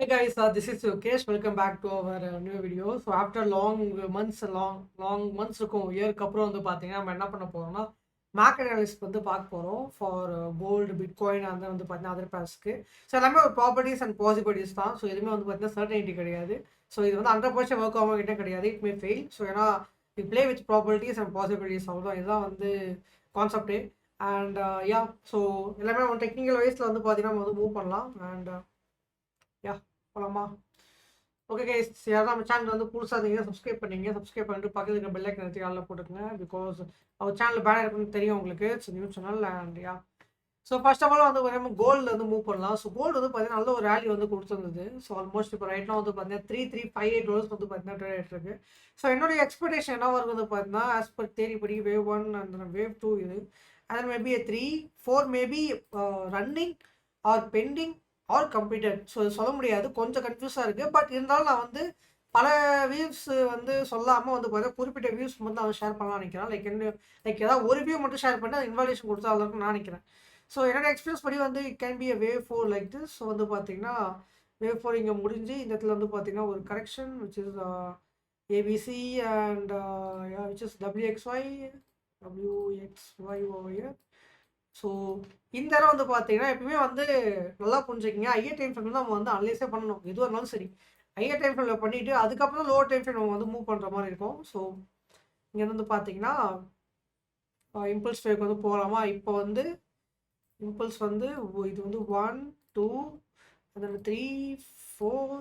Hi guys, this is Yokesh. Welcome back to our new video. So after long months இருக்கும் இயருக்கு அப்புறம் வந்து பார்த்தீங்கன்னா நம்ம என்ன பண்ண போறோம்னா மார்க்கெட் அனாலிசிஸ் வந்து பார்க்க போகிறோம் ஃபார் கோல்டு பிட்காயின் அந்த வந்து பார்த்தீங்கன்னா அதர் பேர்ஸ்க்கு. ஸோ எல்லாமே ஒரு ப்ராப்பர்ட்டிஸ் அண்ட் பாசிபிலிட்டிஸ் தான். ஸோ எதுவுமே வந்து பார்த்தீங்கன்னா சர்டனிட்டி கிடையாது. ஸோ இது வந்து 100% ஒர்க் ஆகும் கிட்ட கிடையாது. It may fail. ஸோ ஏன்னா we play with properties and possibilities அவ்வளோதான். இதுதான் வந்து கான்செப்டே. அண்ட் யா ஸோ எல்லாமே ஒன் டெக்னிக்கல் வைஸில் வந்து பார்த்தீங்கன்னா நம்ம வந்து மூவ் பண்ணலாம். அண்ட் யா போலாமா? ஓகே கைஸ், யாராவது நம்ம சேனல் வந்து புதுசாக இருந்தீங்க சப்ஸ்கிரைப் பண்ணிட்டு பக்கத்தில் இருக்க பெல் ஐக்கன் எடுத்து ஆளில் போட்டுக்கங்க. பிகாஸ் அவர் சேனல் பேனர் இருக்குன்னு தெரியும் உங்களுக்கு. It's new channel. And yeah so first of all வந்து பார்த்தீங்கன்னா கோல்டு வந்து மூவ் பண்ணலாம். ஸோ கோல்டு வந்து பார்த்தீங்கன்னா நல்ல ஒரு ரேலி வந்து கொடுத்துருந்தது. ஸோ ஆல்மோஸ்ட் இப்போ ரைட்னா வந்து பார்த்தீங்கன்னா $3,358 வந்து பார்த்தீங்கன்னா ட்ரேட் ஆகிட்டு இருக்கு. ஸோ என்னுடைய எக்ஸ்பெக்டேஷன் என்ன வருது வந்து பார்த்தீங்கன்னா ஆஸ் பர் தேரி படி வேவ் 1 அண்ட் வேவ் 2 இது and maybe 3-4 maybe running or pending or completed. So சொல்ல முடியாது, கொஞ்சம் கன்ஃபியூஸாக இருக்குது. பட் இருந்தாலும் நான் வந்து பல வியூஸ் வந்து சொல்லாமல் வந்து பார்த்தா குறிப்பிட்ட வியூஸ் வந்து அவன் ஷேர் பண்ணலாம்னு நினைக்கிறேன். லைக் ஏதாவது ஒரு வியூ மட்டும் ஷேர் பண்ணி அது இன்வால்யூஷன் கொடுத்தா அளவுக்கு நான் நினைக்கிறேன். ஸோ என்னோட எக்ஸ்பீரியன்ஸ் படி வந்து it can be a wave 4 like this. So வந்து பார்த்தீங்கன்னா வேவ் 4 இங்கே முடிஞ்சு இந்த இடத்துல வந்து பார்த்தீங்கன்னா ஒரு correction which is ABC and which is WXY over here. So இந்த தடவை வந்து பார்த்தீங்கன்னா எப்பயுமே வந்து நல்லா புரிஞ்சுக்கிங்க, ஹையர் டைம் ஃப்ரேம் நம்ம வந்து அனலைஸே பண்ணணும். எதுவாக இருந்தாலும் சரி ஹையர் டைம் ஃப்ரேமில் பண்ணிவிட்டு அதுக்கப்புறம் லோவர் டைம் ஃப்ரேம் நம்ம வந்து மூவ் பண்ணுற மாதிரி இருக்கும். ஸோ இங்கே வந்து பார்த்தீங்கன்னா இம்பல்ஸ் வேவ்க்கு வந்து போகலாமா? இப்போ வந்து இம்பல்ஸ் வந்து இது வந்து 1 2 அதில் 3 4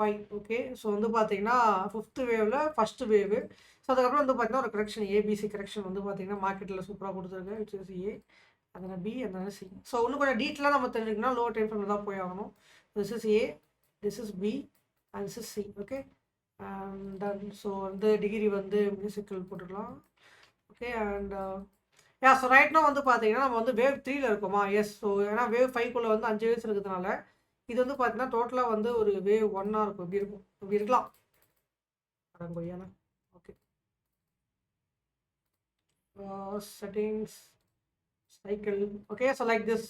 5. ஓகே, ஸோ வந்து பார்த்தீங்கன்னா 5th வேவில் ஃபஸ்ட்டு வேவு. ஸோ அதுக்கப்புறம் வந்து பார்த்தீங்கன்னா ஒரு கரெக்ஷன் ஏபிசி கரெக்ஷன் வந்து பார்த்தீங்கன்னா மார்க்கெட்டில் சூப்பராக கொடுத்துருக்கு. விச் இஸ் ஏ, அதனால் பி, அதனால் சி. ஸோ இன்னும் கொஞ்சம் டீட்டெயிலாக நம்ம தெரிஞ்சுக்கணும், லோ டைம் ஃப்ரேமில் தான் போய் ஆகணும். This is A, this is B and this is C. Okay and done. So வந்து டிகிரி வந்து மியூசிக்கல் போட்டுக்கலாம். ஓகே அண்ட் யா ஸோ ரைட்னா வந்து பார்த்தீங்கன்னா நம்ம வந்து வேவ் 3ல இருக்கோமா? எஸ். ஸோ ஏன்னா வேவ் 5குள்ளே வந்து 5 வேவ்ஸ் இருக்கிறதுனால இது வந்து பார்த்தீங்கன்னா டோட்டலாக வந்து ஒரு வேவ் 1ஆக இருக்கும். இப்படி இருக்கும், இப்படி இருக்கலாம். கொய்யானா okay settings cycle. Okay so like this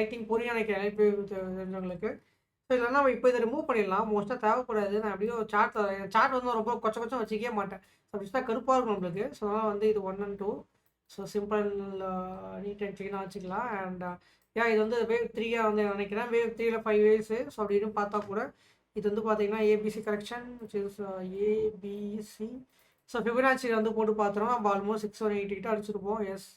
I think புரியும் நினைக்கிறேன் தெரிஞ்சவங்களுக்கு. ஸோ இதில் நம்ம இப்போ இதை ரிமூவ் பண்ணிடலாம். மோஸ்ட்டாக தேவைப்படாது. நான் எப்படியோ சார்ட் வந்து ரொம்ப கொச்சம் வச்சுக்கவே மாட்டேன். ஸோ அப்படி கருப்பாக இருக்கும் நம்மளுக்கு. ஸோ அதனால் வந்து இது 1 and 2. So simple neat and க்ளீனாக வச்சுக்கலாம். அண்ட் இது வந்து வேவ் 3 வந்து நினைக்கிறேன். Wave 3ல 5 waves. ஸோ அப்படின்னு பார்த்தா கூட இது வந்து பார்த்தீங்கன்னா ABC correction which is ABC. So ஃபிபனாச்சியில் வந்து போட்டு பார்த்தோம்னா நம்ம ஆல்மோஸ்ட் 618 கிட்ட அடிச்சிருப்போம். எஸ்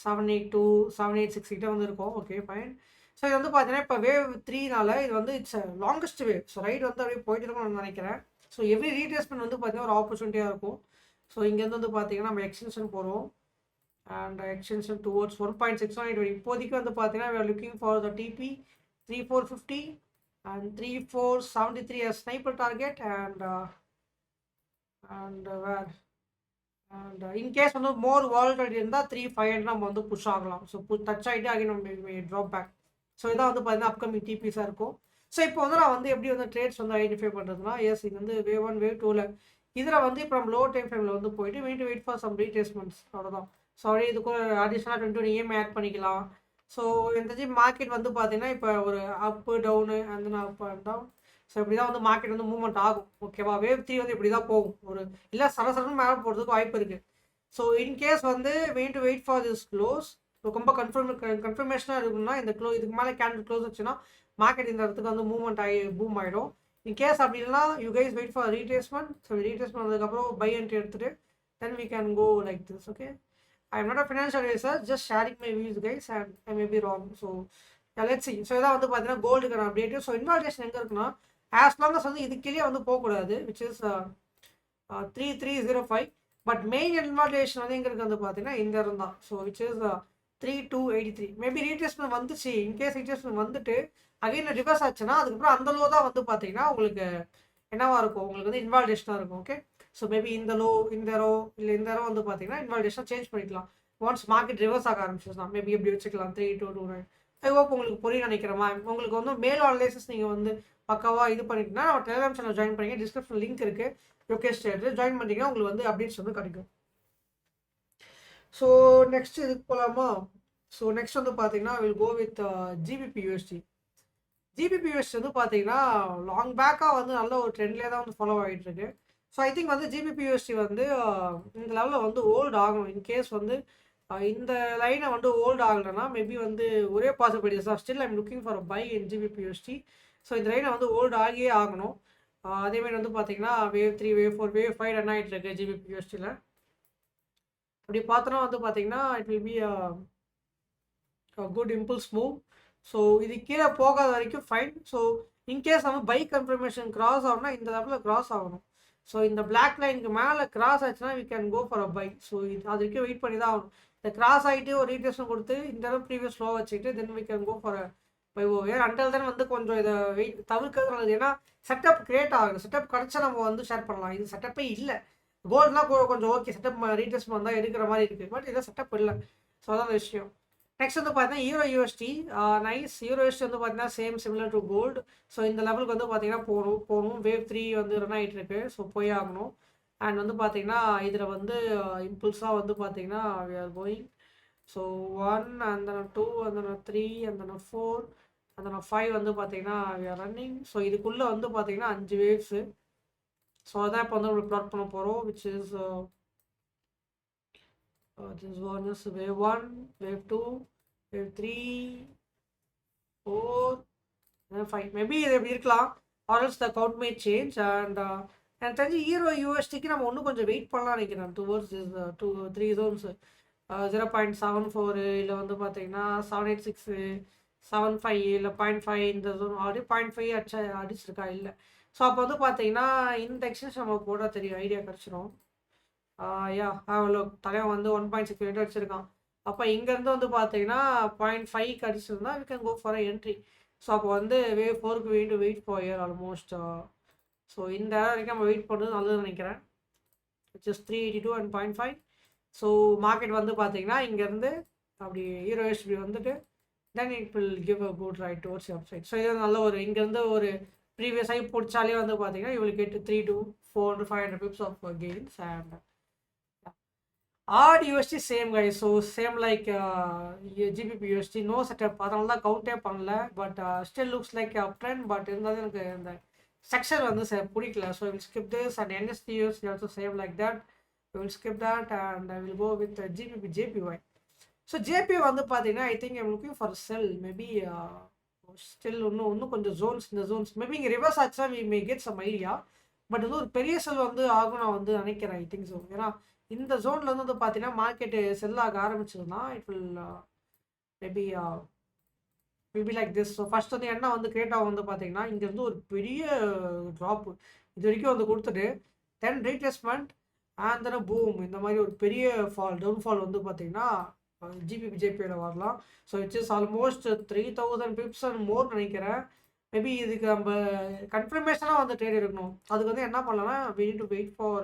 782 786 கிட்ட வந்து இருக்கும். Okay fine. ஸோ இது வந்து பார்த்தீங்கன்னா இப்போ வேவ் 3னால இது வந்து it's longest wave. So right வந்து அப்படியே போயிட்டு இருக்கணும்னு நினைக்கிறேன். ஸோ எவ்ரி ரீட்ரேஸ்மெண்ட் வந்து பார்த்தீங்கன்னா ஒரு ஆப்பர்ச்சுனிட்டியாக இருக்கும். ஸோ இங்கேருந்து வந்து பார்த்தீங்கன்னா நம்ம எக்ஸ்டென்ஷன் போகிறோம் அண்ட் எக்ஸ்டென்ஷன் டுவோர்ட்ஸ் 1.618. இப்போதைக்கு வந்து பார்த்தீங்கன்னா we are looking for the TP 3450 and 3473 as sniper target and where and in case வந்து மோர் வாலட்டிலிட்டி இருந்தால் 3500 நம்ம வந்து புஷ் ஆகலாம். ஸோ டச் ஆகிட்டு ஆகி நம்ம ட்ராப் பேக். ஸோ இதான் வந்து பார்த்தீங்கன்னா அப்கமிங் டிபிஸாக இருக்கும். ஸோ இப்போ வந்து நான் வந்து எப்படி வந்து ட்ரேட்ஸ் வந்து ஐடென்டிஃபை பண்ணுறதுனா, எஸ் இது வந்து வேவ் 1 வேவ் 2ல இதில் வந்து இப்போ நம்ம லோ டைம் ஃப்ரேமில் வந்து போயிட்டு வெயிட் ஃபார் சம் ரீட்ரேஸ்மெண்ட்ஸ் அவ்வளோதான். ஸோ அப்படியே இதுக்கு அடிஷ்னலாக 21 EMI ஆட் பண்ணிக்கலாம். ஸோ இந்த மார்க்கெட் வந்து பார்த்தீங்கன்னா இப்போ ஒரு அப்பு டவுனு அந்த அப் அண்ட் டவுன். ஸோ இப்படி தான் வந்து மார்க்கெட் வந்து மூவ்மெண்ட் ஆகும். ஓகேவா? வேவ் 3 வந்து இப்படி தான் போகும். ஒரு இல்லை சரசரன்னு மேலே போகிறதுக்கு வாய்ப்பு இருக்குது. ஸோ இன்கேஸ் வந்து வெயிட் ஃபார் திஸ் க்ளோஸ் ரொம்ப கன்ஃபர்மேஷனாக இருக்குன்னா இந்த இதுக்கு மேலே கேண்டில் க்ளோஸ் வச்சுன்னா மார்க்கெட் இந்த இடத்துக்கு வந்து மூவ்மெண்ட் ஆகி பூம் ஆகிடும். இன்கேஸ் அப்படி இல்லைனா you guys wait for retracement. So retracement வந்ததுக்கப்புறம் பை என்ட்ரி எடுத்துகிட்டு then we can go like this. Okay, I am not a financial advisor, just sharing my views guys and I may be wrong. So let's see. So இதான் வந்து பார்த்தீங்கன்னா கோல்டுக்கான update. So இன்வால்வேஷன் எங்கே இருக்குன்னா as long as வந்து இது கீழே வந்து போகக்கூடாது விச் இஸ் 3305. பட் மெயின் இன்வால்வேஷன் வந்து எங்கே இருக்குது வந்து பார்த்தீங்கன்னா இந்த இடம் தான். So which is 3283. Maybe retracement வந்துச்சு. இன்கேஸ் ரீட்ரேஸ்மெண்ட் வந்துட்டு அகைன் ரிவர்ஸ் ஆச்சுன்னா அதுக்கப்புறம் அந்த லோ தான் வந்து பார்த்தீங்கன்னா உங்களுக்கு என்னவா இருக்கும், உங்களுக்கு வந்து இன்வால்வேஷனாக இருக்கும். ஓகே, ஸோ மேபி இந்த ரோ இல்லை இந்த ரோ வந்து பார்த்தீங்கன்னா இன்வால்வேஷன் சேஞ்ச் பண்ணிக்கலாம். ஒன்ஸ் மார்க்கெட் ரிவர்ஸ் ஆக ஆரம்பிச்சுன்னா மேபி எப்படி வச்சுக்கலாம் 3229. ஐ ஹோப் உங்களுக்கு புரிய நினைக்கிறேமா. உங்களுக்கு வந்து மேலும் அனலைசிஸ் நீங்கள் வந்து பக்காவாக இது பண்ணிட்டீங்கன்னா நம்ம டெலிகிராம் சேனல் ஜாயின் பண்ணிங்க. டிஸ்கிரிப்ஷன் லிங்க் இருக்குது, யோகேஷ் ட்ரேடர் ஜாயின் பண்ணிங்கன்னா உங்களுக்கு வந்து அப்டேட்ஸ் வந்து கிடைக்கும். ஸோ நெக்ஸ்ட் இதுக்கு போகலாமா? ஸோ நெக்ஸ்ட் வந்து பார்த்தீங்கன்னா will go with GBP USD. GBPs வந்து பார்த்தீங்கன்னா லாங் பேக்காக வந்து நல்ல ஒரு ட்ரெண்ட்லேயே தான் வந்து ஃபாலோ ஆகிட்டு இருக்கு. ஸோ ஐ திங்க் வந்து ஜிபிபிஎஸ்சி வந்து இந்த லெவலில் வந்து ஓல்டு ஆகணும். இன்கேஸ் வந்து இந்த லைனை வந்து ஓல்டு ஆகலைன்னா மேபி வந்து ஒரே பாசிபிலிட்டிஸ் தான். Still I'm looking for buy in GBPSC. So இந்த லைனை வந்து ஓல்டு ஆகியே ஆகணும். அதேமாதிரி வந்து பார்த்தீங்கன்னா வேவ் 3 வேவ் 4 வேவ் 5 ரன் ஆகிட்டு இருக்கு ஜிபிபிஎஸ்சியில். அப்படி பார்த்தோன்னா வந்து பார்த்தீங்கன்னா it will be good impulse move. So இது கீழே போகாத வரைக்கும் ஃபைன். ஸோ இன்கேஸ் நம்ம பை கன்ஃபர்மேஷன் கிராஸ் ஆகணும்னா இந்த லெவலில் கிராஸ் ஆகணும். ஸோ இந்த பிளாக் லைனுக்கு மேலே கிராஸ் ஆச்சுன்னா we can go for a buy. So இது அது வரைக்கும் வெயிட் பண்ணி தான் ஆகணும். இந்த கிராஸ் ஆகிட்டு ஒரு ரீட்ரேஷன் கொடுத்து இந்த அளவு ப்ரீவியஸ் ஸ்லோ வச்சுக்கிட்டு then we can go for buy over. Until தான் வந்து கொஞ்சம் இதை வெயிட் தவிர்க்கிறது நல்லது. ஏன்னா செட்டப் கிரியேட் ஆகுது. செட்டப் கிடச்சா நம்ம வந்து ஷேர் பண்ணலாம். இது செட்டப்பே இல்லை. கோல்டுனா கொஞ்சம் ஓகே செட்டப் ரீட்ரேஸ்மெண்ட் வந்தால் எடுக்கிற மாதிரி இருக்குது. பட் இதில் செட்டப் இல்லை. ஸோ அதான் விஷயம். நெக்ஸ்ட் வந்து பார்த்தீங்கன்னா euro USD nice. Euro USD வந்து பார்த்தீங்கன்னா same similar to gold. So இந்த லெவலுக்கு வந்து பார்த்தீங்கன்னா போகணும். வேவ் 3 வந்து ரன் ஆகிட்டு இருக்கு. ஸோ போய் ஆகணும். அண்ட் வந்து பார்த்தீங்கன்னா இதில் வந்து இம்பல்ஸாக வந்து பார்த்தீங்கன்னா we are going. So 1 and then 2 and then 3 and then 4 and then 5 வந்து பார்த்தீங்கன்னா வி ஆர் ரன்னிங். ஸோ இதுக்குள்ளே வந்து பார்த்தீங்கன்னா 5 வேவ்ஸு. ஸோ அதான் இப்போ வந்து நம்மளுக்கு ப்ளாட் பண்ண போகிறோம். Which is this one is wave 1, wave 2, wave 3, 4 and 5. Maybe இது எப்படி இருக்கலாம். or else the count may change. And எனக்கு தெரிஞ்சு ஈரோ யூஎஸ்டிக்கு நம்ம இன்னும் கொஞ்சம் வெயிட் பண்ணலாம் நினைக்கிறேன். டுவர்ட்ஸ் இஸ் 2-3 zones 0.74 இல்லை வந்து பார்த்தீங்கன்னா 786 75 இல்லை 0.5 இந்த ஜோன் ஆல்ரெடி 0.5 அடிச்சிருக்கா இல்லை. ஸோ அப்போ வந்து பார்த்தீங்கன்னா இந்த எக்ஸ்டென்ஷன் நம்ம போட தெரியும். ஐடியா கிடச்சிரும். யா அவ்வளோ தலைவன் வந்து 1.6 மினிட் அடிச்சிருக்கான். அப்போ இங்கேருந்து வந்து பார்த்தீங்கன்னா 0.5 அடிச்சிருந்தா we can go for entry. So அப்போ வந்து வேவ் 4க்கு wait for year almost. So இந்த வரைக்கும் நம்ம வெயிட் பண்ணுறது நல்லதுன்னு நினைக்கிறேன். Which is 382 and 0.5. So market வந்து பார்த்தீங்கன்னா இங்கேருந்து அப்படி ஹீரோ எஸ்பி வந்துட்டு then it will give a good ride towards upside. So இது நல்ல ஒரு இங்கேருந்து ஒரு ப்ரீவியஸ் ஆகி பிடிச்சாலே வந்து பார்த்தீங்கன்னா you will get 3 to 400-500 pips of gains. And odd USD same guys. So same like GBP USD no setup. அதனால தான் கவுண்டே பண்ணல. But still looks like up trend. But இருந்தாலும் எனக்கு இந்த செக்ஷன் வந்து பிடிக்கல. So will skip this. And NST USD also same like that. We will skip that and I will go with GBP JPY. So JP வந்து பார்த்தீங்கன்னா I think I'm looking for sell. Maybe still இன்னும் கொஞ்சம் zones இந்த zones maybe இங்கே reverse ஆச்சுன்னா we may get some idea. But வந்து ஒரு பெரிய செல் வந்து ஆகும் நான் வந்து நினைக்கிறேன். I think so. ஏன்னா இந்த ஜோனில் வந்து பார்த்தீங்கன்னா மார்க்கெட்டு செல் ஆக ஆரம்பிச்சதுன்னா it will maybe like this. So first வந்து என்ன வந்து கிரியேட் ஆகும் வந்து பார்த்தீங்கன்னா இங்கேருந்து ஒரு பெரிய ட்ராப்பு இது வரைக்கும் வந்து கொடுத்துட்டு தென் ரீட்ரேஸ்மெண்ட் அண்ட் தென் பூம் இந்த மாதிரி ஒரு பெரிய டவுன்ஃபால் வந்து பார்த்தீங்கன்னா ஜிபிபி ஜேபியில் வரலாம். So it's is almost 3000 pips and more நினைக்கிறேன். மேபி இதுக்கு நம்ம கன்ஃபர்மேஷனாக வந்து ட்ரேட் இருக்கணும். அதுக்கு வந்து என்ன பண்ணலாம்னா we need to wait for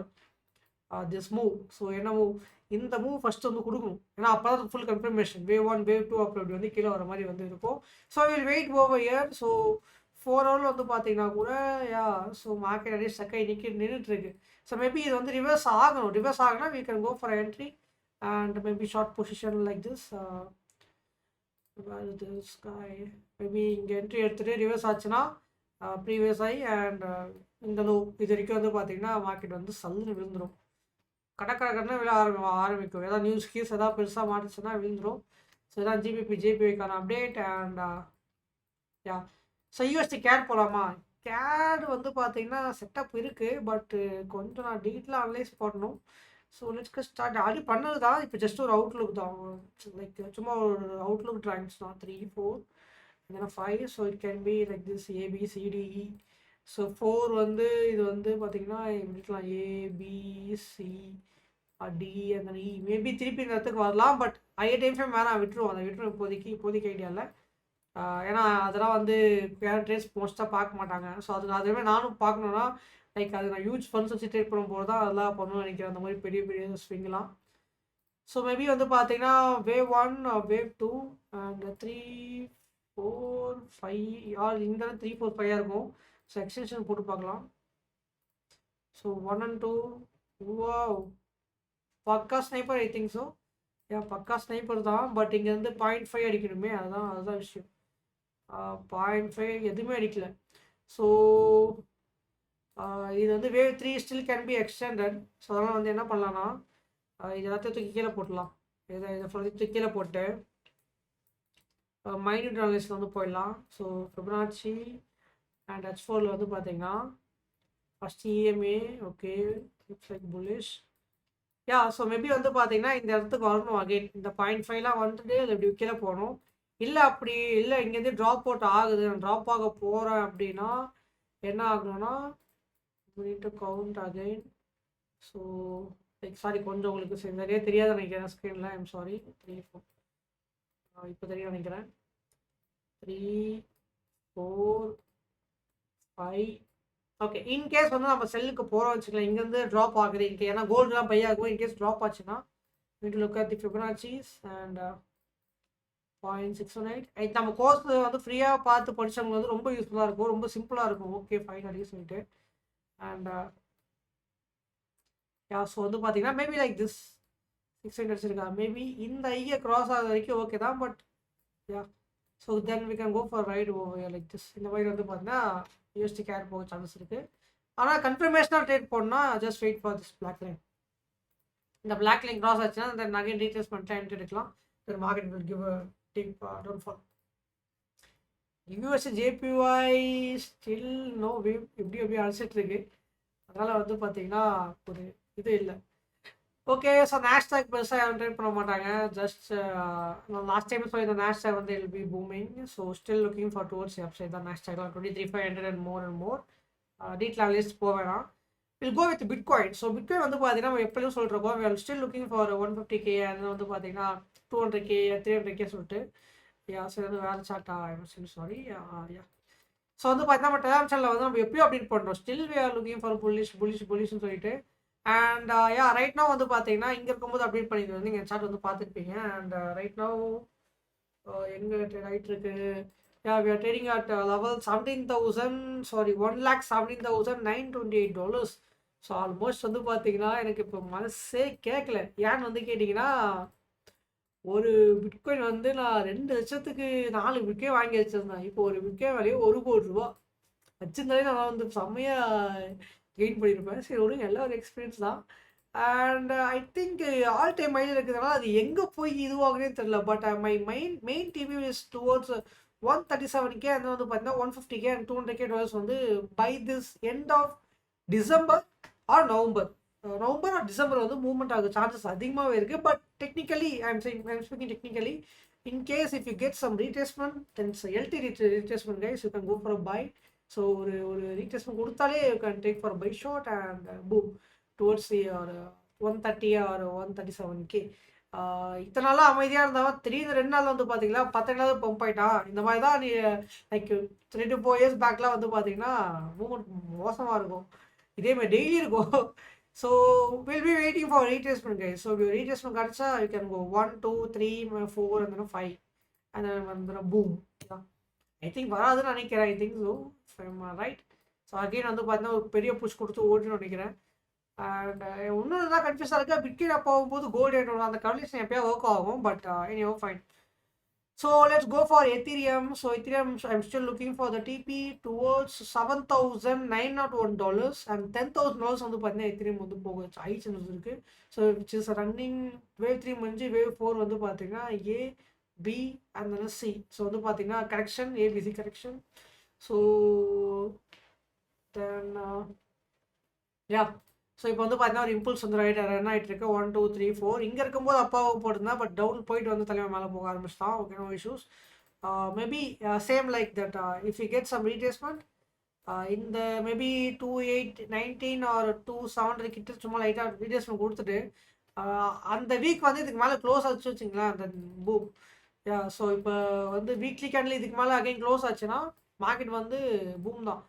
this move. So என்ன மூவ் இந்த மூவ் ஃபஸ்ட்டு வந்து கொடுக்கணும். ஏன்னா அப்போ தான் ஃபுல் கன்ஃபர்மேஷன் வேவ் 1 வேவ் 2 அப்படி வந்து கீழே வர மாதிரி வந்து இருக்கும். So will wait over year. So 4 hour வந்து பார்த்தீங்கன்னா கூட யா ஸோ மார்க்கெட் அப்படியே ஸ்டக்காகி நின்றுட்டுருக்கு. ஸோ மேபி இது வந்து ரிவர்ஸ் ஆகணும். ரிவர்ஸ் ஆகுனா we can go for entry and maybe short position like this. This guy maybe இங்கே என்ட்ரி எடுத்துகிட்டு ரிவர்ஸ் ஆச்சுன்னா ப்ரீவியஸ் ஆகி அண்ட் இந்த லோ இது வரைக்கும் வந்து பார்த்தீங்கன்னா மார்க்கெட் வந்து சல்லுன்னு விழுந்துடும். கடற்கடன்னு விழ ஆரம்பிக்கும். ஏதாவது நியூஸ் கீஸ் ஏதாவது பெருசாக மாட்டுச்சுன்னா விழுந்துடும். ஸோ இதான் ஜிபிபி ஜேபிஐக்கான update. And yeah so USD CAD போகலாமா? கேட் வந்து பார்த்தீங்கன்னா செட்டப் இருக்குது. பட் கொஞ்சம் நான் டீட்டெயிலாக அனலைஸ் பண்ணணும். So let's start. ஆல்ரெடி பண்ணது தான். இப்போ ஜஸ்ட் ஒரு அவுட்லுக் தான். லைக் சும்மா ஒரு அவுட்லுக் ட்ராயிங்ஸ் தான். 3 4 இல்லைனா 5. So it can be like this ABCDE. So 4 வந்து இது வந்து பார்த்தீங்கன்னா எப்படிலாம் ABCD and then E maybe திருப்பி இந்த இடத்துக்கு வரலாம். பட் ஐஏ டைம் ஃப்ரேம் வேணாம் விட்டுருவோம். அதை விட்டுரும் இப்போதைக்கு ஐடியா இல்லை. ஏன்னா அதெல்லாம் வந்து வேறு ட்ரேட்ஸ் மோஸ்ட்டாக பார்க்க மாட்டாங்க. ஸோ அதுவே நானும் பார்க்கணுன்னா லைக் அது நான் ஹியூஜ் ஃபண்ட்ஸ் வச்சு ட்ரேட் பண்ணும்போது தான் அதெல்லாம் பண்ணணும்னு நினைக்கிறேன். அந்த மாதிரி பெரிய ஸ்விங்கெலாம். ஸோ மேபி வந்து பார்த்தீங்கன்னா வேவ் 1 வேவ் 2 அண்ட் 3 4 5 ஆர் இந்த 3 4 5 இருக்கும். ஸோ எக்ஸ்டென்ஷன் போட்டு பார்க்கலாம். ஸோ 1 and 2 வாவ் பக்கா ஸ்னைப்பர் ஐ திங்க் ஸோ. பக்கா ஸ்னைப்பர் தான். பட் இங்கேருந்து 0.5 அடிக்கணுமே. அதுதான் விஷயம். 0.5 எதுவுமே அடிக்கல. ஸோ இது வந்து wave 3 still can be extended. So அதனால் வந்து என்ன பண்ணலான்னா இது எல்லாத்தையும் தூக்கி கீழே போட்டுடலாம். இதை ஃபுல்லாக தூக்கி கீழே போட்டு மைன்யூட் அனாலிசிஸ் வந்து போயிடலாம். ஸோ ஃபிபனாச்சி அண்ட் H4 வந்து பார்த்தீங்கன்னா first EMA okay looks like bullish. Yeah so maybe வந்து பார்த்தீங்கன்னா இந்த இடத்துக்கு வரணும் அகைன். இந்த 0.5லாம் வந்துட்டு அது இப்படி கீழே போகணும். இல்லை அப்படி இல்லை இங்கேருந்து ட்ராப் அவுட் ஆகுது, நான் ட்ராப் ஆக போகிறேன் அப்படின்னா என்ன ஆகணும்னா to count again. So like sorry கொஞ்சம் உங்களுக்கு நிறைய தெரியாது நினைக்கிறேன் ஸ்க்ரீனில். I'm sorry. 3 4 இப்போ தெரியும் நினைக்கிறேன். 3 4 5 ஓகே. இன்கேஸ் வந்து நம்ம செல்லுக்கு போகிறோம் வச்சுக்கலாம், இங்கேருந்து ட்ராப் ஆகுது இன்கே, ஏன்னா கோல்டுலாம் பை ஆகும். இன்கேஸ் ட்ராப் ஆச்சுன்னா வீட்டு லுக் அட் தி ஃபிபனாச்சிஸ் அண்ட் 0.618. இது நம்ம கோர்ஸ் வந்து ஃப்ரீயாக பார்த்து படித்தவங்க வந்து ரொம்ப யூஸ்ஃபுல்லாக இருக்கும், ரொம்ப சிம்பிளாக இருக்கும். ஓகே ஃபைன் அப்படி சொல்லிட்டு அண்ட் ஸோ வந்து பார்த்தீங்கன்னா மேபி லைக் திஸ் 600 வச்சுருக்கா. மேபி இந்த ஐயை க்ராஸ் ஆகிற வரைக்கும் ஓகே தான். But yeah so then we can go for ride over like this. இந்த மாதிரி வந்து பார்த்தீங்கன்னா யூஎஸ்டி கேர் போக சான்ஸ் இருக்குது. ஆனால் கன்ஃபர்மேஷனாக ட்ரேட் போடணும்னா just wait for this black line. இந்த பிளாக் லைன் க்ராஸ் ஆச்சுன்னா தென் அகைன் ரீட்ரேஸ் பண்ணிட்டு என்ட்ரி எடுக்கலாம். Then market will give a dip don't fall. USA JPY still no wave, எப்படி அழைச்சிட்டு இருக்கு. அதனால் வந்து பார்த்தீங்கன்னா ஒரு இது இல்லை. ஓகே ஸோ நேஷ்டாக் பெருசாக யாரும் ட்ரேட் பண்ண மாட்டாங்க. ஜஸ்ட் நான் லாஸ்ட் டைம் சொல்லி இந்த நேஷ்டாக் வந்து will be booming. So still looking for towards upside தான் நேஷ்டாக்லாம் 23,500 அண்ட் மோர். டீட்லாம் லிஸ்ட் போவேணாம். Will go with bitcoin. So bitcoin வந்து பார்த்தீங்கன்னா நம்ம எப்பயும் சொல்கிறோம் we are still looking for 150K அது வந்து பார்த்தீங்கன்னா 200K 300K சொல்லிட்டு. யா ஸோ வந்து வேறு சார்ட்டா சாரி யா. ஸோ வந்து பார்த்தீங்கன்னா நம்ம டெலாம் சேனலில் வந்து நம்ம எப்பயும் அப்டேட் பண்ணுறோம். Still we are looking for புல்லிஷ்னு சொல்லிட்டு. அண்ட் யா ரைட் நோ வந்து பார்த்தீங்கன்னா இங்கே இருக்கும்போது அப்டேட் பண்ணிட்டு வந்து நீங்கள் சார்ட் வந்து பார்த்துருப்பீங்க. அண்ட் ரைட் நோ எங்கே ரைட் இருக்கு. Yeah we are trading at level 1,17,928 so almost வந்து பார்த்தீங்கன்னா எனக்கு இப்போ மனசே கேட்கல. ஏன்னு வந்து கேட்டிங்கன்னா ஒரு பிட்காயின் வந்து நான் 2 லட்சத்துக்கு 4 பிட்காயின் வாங்கி வச்சிருந்தேன். இப்போ ஒரு பிட்காயின் விலையே 1 கோடி ரூபா வச்சிருந்தாலே நான் வந்து செம்மையாக கெயின் பண்ணியிருப்பேன். சரி ஒரு எல்லா ஒரு எக்ஸ்பீரியன்ஸ் தான். And I think all time மைண்டில் இருக்கிறதுனால அது எங்கே போய் இதுவாகவே தெரியல. But my main TV is towards 137K அந்த வந்து பார்த்தீங்கன்னா 150K அண்ட் 200K வந்து by this end of December or November or December வந்து மூவ்மெண்ட் ஆக சான்சஸ் அதிகமாகவே இருக்குது. But technically I'm speaking technically in case if you get some retracement then LT retracement guys you can go for buy. So ஒரு retracement கொடுத்தாலே you can take for buy short and boom towards ஒரு 130 R 137K. இத்தனை நாளாக அமைதியாக இருந்தாலும் திடீர்னு 2 நாள் வந்து பார்த்தீங்கன்னா 10 நாள் பம்ப் ஆகிட்டான். இந்த மாதிரி தான் நீ லைக் 3 to 4 years பேக்லாம் வந்து பார்த்தீங்கன்னா மூவ்மெண்ட் மோசமாக இருக்கும். இதேமாதிரி டெய்லி இருக்கும். So will be waiting for retracement guys. So retracement கிடச்சா you can go 1 2 3 4 and 5 and then boom. I think வராதுன்னு நினைக்கிறேன். I think so right. So again வந்து பார்த்தீங்கன்னா ஒரு பெரிய புஷ் கொடுத்து ஓடுன்னு நினைக்கிறேன். அண்ட் இன்னொன்று தான் கன்ஃபியூஸாக இருக்கா பிட்காயின் போகும்போது கோல்டு ரேட் அந்த கண்டிஷன் எப்போயா ஒர்க் ஆகும். But anyway fine. So let's go for Ethereum. So Ethereum I'm still looking for the TP towards $7,901 and $10,000 வந்து பார்த்தீங்கன்னா எத்தீரியம் வந்து போக ஹை சான்சஸ் இருக்குது. So which is running wave 3 முடிஞ்சு வேவ் 4 வந்து பார்த்தீங்கன்னா AB and then C. So வந்து பார்த்தீங்கன்னா correction ABC correction. So then yeah so இப்போ வந்து பார்த்தீங்கன்னா ஒரு இம்பல்ஸ் வந்து ரன் ஆகிட்டு இருக்கு 1 2 3 4. இங்கே இருக்கும்போது அப்பாவை போட்டிருந்தேன். பட் டவுன் போயிட்டு வந்து தலைமை மேலே போக ஆரம்பிச்சிட்டான். Okay no issues. Maybe same like that if you get some retracement இந்த மேபி 2,819 ஆர் 2,700 கிட்ட சும்மா லைட்டாக ரீட்ரேஸ்மெண்ட் கொடுத்துட்டு அந்த வீக் வந்து இதுக்கு மேலே க்ளோஸ் ஆச்சு வச்சுங்களேன் அந்த பூம். யா ஸோ இப்போ வந்து வீக்லி கேண்டில் இதுக்கு மேலே அகைன் க்ளோஸ் ஆச்சுன்னா மார்க்கெட் வந்து பூம் தான்.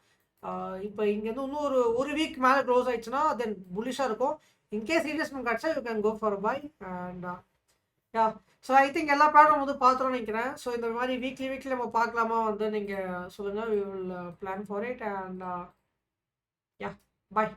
இப்போ இங்கேருந்து இன்னும் ஒரு வீக் மேலே க்ளோஸ் ஆயிடுச்சுன்னா தென் புல்லிஷாக இருக்கும். இன்கேஸ் ரீட்ரேஸ்மெண்ட் கிடச்சா you can go for buy. And yeah so I think எல்லா பிளானும் வந்து பார்த்துருன்னு நினைக்கிறேன். ஸோ இந்த மாதிரி வீக்லி நம்ம பார்க்கலாமா வந்து நீங்கள் சொல்லுங்கள். We will plan for it. And yeah by.